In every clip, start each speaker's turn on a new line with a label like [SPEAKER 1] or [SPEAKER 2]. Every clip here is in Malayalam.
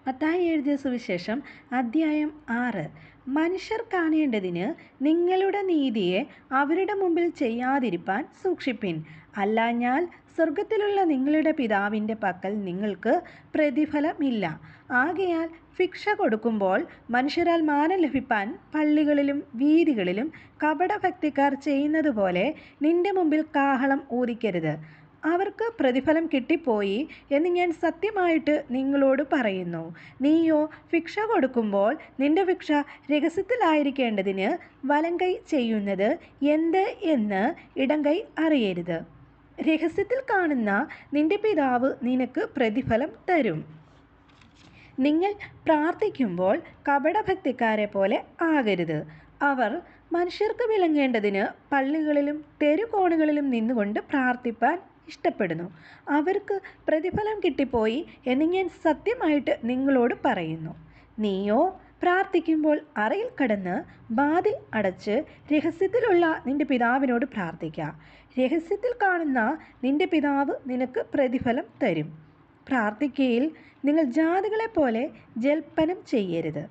[SPEAKER 1] മത്തായി എഴുതിയ സുവിശേഷം അദ്ധ്യായം 6. മനുഷ്യർ കാണേണ്ടതിന് നിങ്ങളുടെ നീതിയെ അവരുടെ മുമ്പിൽ ചെയ്യാതിരിപ്പാൻ സൂക്ഷിപ്പിൻ. അല്ലാഞ്ഞാൽ സ്വർഗത്തിലുള്ള നിങ്ങളുടെ പിതാവിൻ്റെ പക്കൽ നിങ്ങൾക്ക് പ്രതിഫലമില്ല. ആകയാൽ ഭിക്ഷ കൊടുക്കുമ്പോൾ മനുഷ്യരാൽ മാനം ലഭിപ്പാൻ പള്ളികളിലും വീഥികളിലും കപടഭക്തിക്കാർ ചെയ്യുന്നതുപോലെ നിന്റെ മുമ്പിൽ കാഹളം ഊതിക്കരുത്. അവർക്ക് പ്രതിഫലം കിട്ടിപ്പോയി എന്ന് ഞാൻ സത്യമായിട്ട് നിങ്ങളോട് പറയുന്നു. നീയോ ഭിക്ഷ കൊടുക്കുമ്പോൾ നിന്റെ ഭിക്ഷ രഹസ്യത്തിലായിരിക്കേണ്ടതിന് വലങ്കൈ ചെയ്യുന്നത് എന്ത് എന്ന് ഇടങ്കൈ അറിയരുത്. രഹസ്യത്തിൽ കാണുന്ന നിന്റെ പിതാവ് നിനക്ക് പ്രതിഫലം തരും. നിങ്ങൾ പ്രാർത്ഥിക്കുമ്പോൾ കപടഭക്തിക്കാരെ പോലെ ആകരുത്. അവർ മനുഷ്യർക്ക് വിളങ്ങേണ്ടതിന് പള്ളികളിലും തെരുകോണുകളിലും നിന്നുകൊണ്ട് പ്രാർത്ഥിപ്പാൻ ഇഷ്ടപ്പെടുന്നു. അവർക്ക് പ്രതിഫലം കിട്ടിപ്പോയി എന്ന് ഞാൻ സത്യമായിട്ട് നിങ്ങളോട് പറയുന്നു. നീയോ പ്രാർത്ഥിക്കുമ്പോൾ അറയിൽ കടന്ന് വാതിൽ അടച്ച് രഹസ്യത്തിലുള്ള നിന്റെ പിതാവിനോട് പ്രാർത്ഥിക്കുക. രഹസ്യത്തിൽ കാണുന്ന നിന്റെ പിതാവ് നിനക്ക് പ്രതിഫലം തരും. പ്രാർത്ഥിക്കയിൽ നിങ്ങൾ ജാതികളെപ്പോലെ ജൽപ്പനം ചെയ്യരുത്.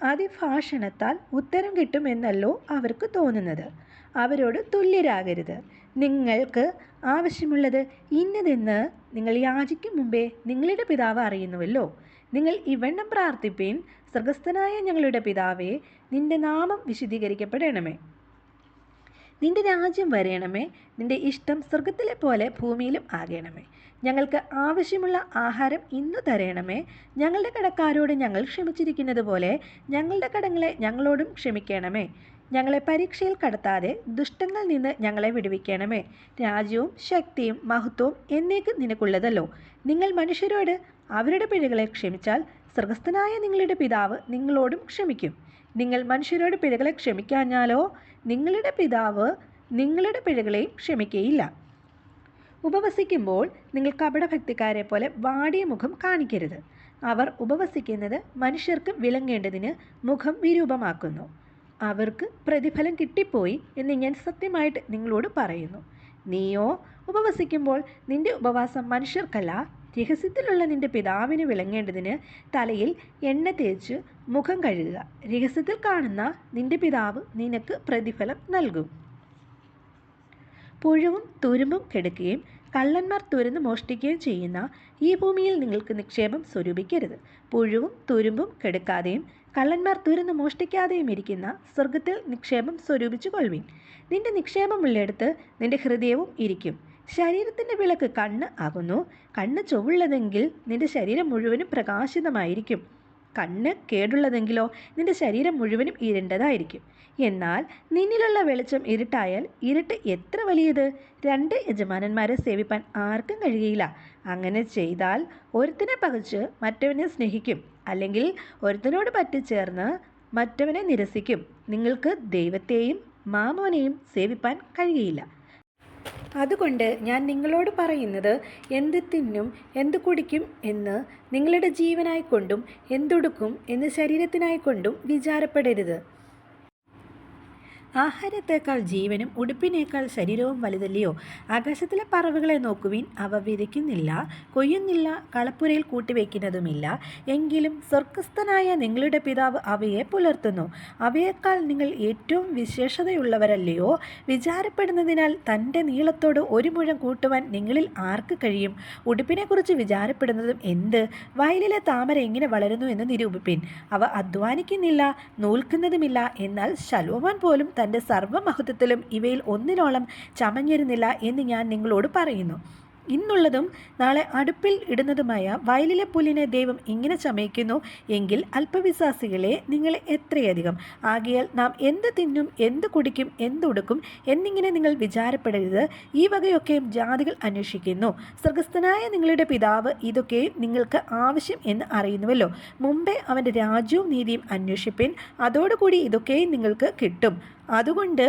[SPEAKER 1] അതിഭാഷണത്താൽ ഉത്തരം കിട്ടുമെന്നല്ലോ അവർക്ക് തോന്നുന്നത്. അവരോട് തുല്യരാകരുത്. നിങ്ങൾക്ക് ആവശ്യമുള്ളത് ഇന്നതെന്ന് നിങ്ങൾ യാചിക്കും മുമ്പേ നിങ്ങളുടെ പിതാവ് അറിയുന്നുവല്ലോ. നിങ്ങൾ ഇവണ്ണം പ്രാർത്ഥിപ്പീൻ: സ്വർഗസ്ഥനായ ഞങ്ങളുടെ പിതാവേ, നിന്റെ നാമം വിശുദ്ധീകരിക്കപ്പെടണമേ. നിന്റെ രാജ്യം വരയണമേ. നിന്റെ ഇഷ്ടം സ്വർഗത്തിലെ പോലെ ഭൂമിയിലും ആകണമേ. ഞങ്ങൾക്ക് ആവശ്യമുള്ള ആഹാരം ഇന്നു തരണമേ. ഞങ്ങളുടെ കടക്കാരോട് ഞങ്ങൾ ക്ഷമിച്ചിരിക്കുന്നത് പോലെ ഞങ്ങളുടെ കടങ്ങളെ ഞങ്ങളോടും ക്ഷമിക്കണമേ. ഞങ്ങളെ പരീക്ഷയിൽ കടത്താതെ ദുഷ്ടങ്ങളിൽ നിന്ന് ഞങ്ങളെ വിടുവിക്കണമേ. രാജ്യവും ശക്തിയും മഹത്വവും എന്നേക്കും നിനക്കുള്ളതല്ലോ. നിങ്ങൾ മനുഷ്യരോട് അവരുടെ പിഴകളെ ക്ഷമിച്ചാൽ സ്വർഗസ്ഥനായ നിങ്ങളുടെ പിതാവ് നിങ്ങളോടും ക്ഷമിക്കും. നിങ്ങൾ മനുഷ്യരോട് പിഴകളെ ക്ഷമിക്കാഞ്ഞാലോ നിങ്ങളുടെ പിതാവ് നിങ്ങളുടെ പിഴകളെയും ക്ഷമിക്കുകയില്ല. ഉപവസിക്കുമ്പോൾ നിങ്ങൾ കപടഭക്തിക്കാരെ പോലെ വാടിയ മുഖം കാണിക്കരുത്. അവർ ഉപവസിക്കുന്നത് മനുഷ്യർക്ക് വിളങ്ങേണ്ടതിന് മുഖം വിരൂപമാക്കുന്നു. അവർക്ക് പ്രതിഫലം കിട്ടിപ്പോയി എന്ന് ഞാൻ സത്യമായിട്ട് നിങ്ങളോട് പറയുന്നു. നീയോ ഉപവസിക്കുമ്പോൾ നിന്റെ ഉപവാസം മനുഷ്യർക്കല്ല, രഹസ്യത്തിലുള്ള നിന്റെ പിതാവിന് വിളങ്ങേണ്ടതിന് തലയിൽ എണ്ണ തേച്ച് മുഖം കഴുകുക. രഹസ്യത്തിൽ കാണുന്ന നിന്റെ പിതാവ് നിനക്ക് പ്രതിഫലം നൽകും. പുഴുവും തുരുമ്പും കെടുക്കുകയും കള്ളന്മാർ തുരന്ന് മോഷ്ടിക്കുകയും ചെയ്യുന്ന ഈ ഭൂമിയിൽ നിങ്ങൾക്ക് നിക്ഷേപം സ്വരൂപിക്കരുത്. പുഴുവും തുരുമ്പും കെടുക്കാതെയും കള്ളന്മാർ തുരന്ന് മോഷ്ടിക്കാതെയും ഇരിക്കുന്ന സ്വർഗത്തിൽ നിക്ഷേപം സ്വരൂപിച്ചു കൊള്ളുവിൻ. നിന്റെ നിക്ഷേപമുള്ളിടത്ത് നിന്റെ ഹൃദയവും ഇരിക്കും. ശരീരത്തിൻ്റെ വിളക്ക് കണ്ണ് ആകുന്നു. കണ്ണ് ചൊവ്വുള്ളതെങ്കിൽ നിന്റെ ശരീരം മുഴുവനും പ്രകാശിതമായിരിക്കും. കണ്ണ് കേടുള്ളതെങ്കിലോ നിന്റെ ശരീരം മുഴുവനും ഇരുണ്ടതായിരിക്കും. എന്നാൽ നിന്നിലുള്ള വെളിച്ചം ഇരുട്ടായാൽ ഇരുട്ട് എത്ര വലിയത്! 2 യജമാനന്മാരെ സേവിപ്പാൻ ആർക്കും കഴിയില്ല. അങ്ങനെ ചെയ്താൽ ഒരുത്തനെ പകച്ച് മറ്റവനെ സ്നേഹിക്കും, അല്ലെങ്കിൽ ഒരുത്തനോട് പറ്റിച്ചേർന്ന് മറ്റവനെ നിരസിക്കും. നിങ്ങൾക്ക് ദൈവത്തെയും മാമോനെയും സേവിപ്പാൻ കഴിയില്ല. അതുകൊണ്ട് ഞാൻ നിങ്ങളോട് പറയുന്നത്, എന്ത് തിന്നും എന്ത് കുടിക്കും എന്ന് നിങ്ങളുടെ ജീവനായിക്കൊണ്ടും എന്തുടുക്കും എന്ന് ശരീരത്തിനായിക്കൊണ്ടും വിചാരപ്പെടരുത്. ആഹാരത്തേക്കാൾ ജീവനും ഉടുപ്പിനേക്കാൾ ശരീരവും വലുതല്ലയോ? ആകാശത്തിലെ പറവകളെ നോക്കുവിൻ. അവ വിതയ്ക്കുന്നില്ല, കൊയ്യുന്നില്ല, കളപ്പുരയിൽ കൂട്ടിവെക്കുന്നതുമില്ല. എങ്കിലും സ്വർഗസ്ഥനായ നിങ്ങളുടെ പിതാവ് അവയെ പുലർത്തുന്നു. അവയേക്കാൾ നിങ്ങൾ ഏറ്റവും വിശേഷതയുള്ളവരല്ലയോ? വിചാരപ്പെടുന്നതിനാൽ തൻ്റെ നീളത്തോട് 1 മുഴം കൂട്ടുവാൻ നിങ്ങളിൽ ആർക്ക് കഴിയും? ഉടുപ്പിനെക്കുറിച്ച് വിചാരപ്പെടുന്നതും എന്ത്? വയലിലെ താമര എങ്ങനെ വളരുന്നു എന്ന് നിരൂപിപ്പിൻ. അവ അധ്വാനിക്കുന്നില്ല, നൂൽക്കുന്നതുമില്ല. എന്നാൽ ശലോമോൻ പോലും തൻ്റെ സർവ്വമഹത്വത്തിലും ഇവയിൽ ഒന്നിനോളം ചമഞ്ഞിരുന്നില്ല എന്ന് ഞാൻ നിങ്ങളോട് പറയുന്നു. ഇന്നുള്ളതും നാളെ അടുപ്പിൽ ഇടുന്നതുമായ വയലിലെ പുല്ലിനെ ദൈവം ഇങ്ങനെ ചമയ്ക്കുന്നു എങ്കിൽ അല്പവിശ്വാസികളെ നിങ്ങൾ എത്രയധികം! ആകയാൽ നാം എന്ത് തിന്നും എന്ത് കുടിക്കും എന്തുടുക്കും എന്നിങ്ങനെ നിങ്ങൾ വിചാരപ്പെടരുത്. ഈ വകയൊക്കെയും ജാതികൾ അന്വേഷിക്കുന്നു. സ്വർഗസ്ഥനായ നിങ്ങളുടെ പിതാവ് ഇതൊക്കെയും നിങ്ങൾക്ക് ആവശ്യം എന്ന് അറിയുന്നുവല്ലോ. മുമ്പേ അവൻ്റെ രാജ്യവും നീതിയും അന്വേഷിപ്പിൻ, അതോടുകൂടി ഇതൊക്കെയും നിങ്ങൾക്ക് കിട്ടും. അതുകൊണ്ട്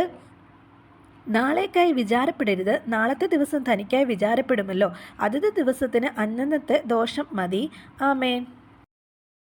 [SPEAKER 1] നാളേക്കായി വിചാരപ്പെടരുത്. നാളത്തെ ദിവസം തനിക്കായി വിചാരപ്പെടുമല്ലോ. അതത് ദിവസത്തിന് അന്നന്നത്തെ ദോഷം മതി. ആമേൻ.